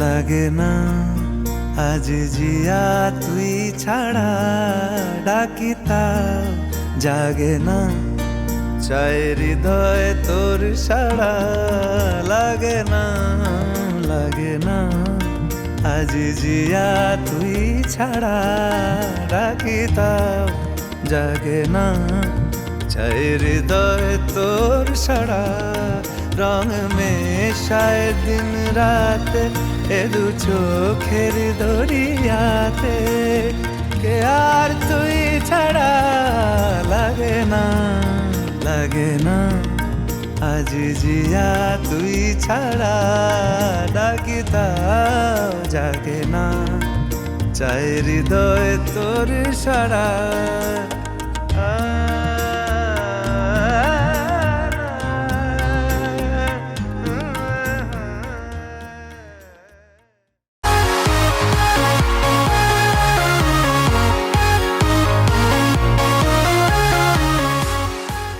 লাগে না আজ জিয়া তুই ছাড়া ডাকিতাও জাগে না চায় হৃদয় তোর সাড়া লাগে না আজ জিয়া তুই ছাড়া ডাকিতাও জাগে না চায় হৃদয় তোর সাড়া রং মেশায় দিন রাত এ দু চোখের দরিয়াতে কে আর তুই ছাড়া লাগে না আজ জিয়া তুই ছাড়া ডাকিতাও জাগে না চায় হৃদয় তোর সাড়া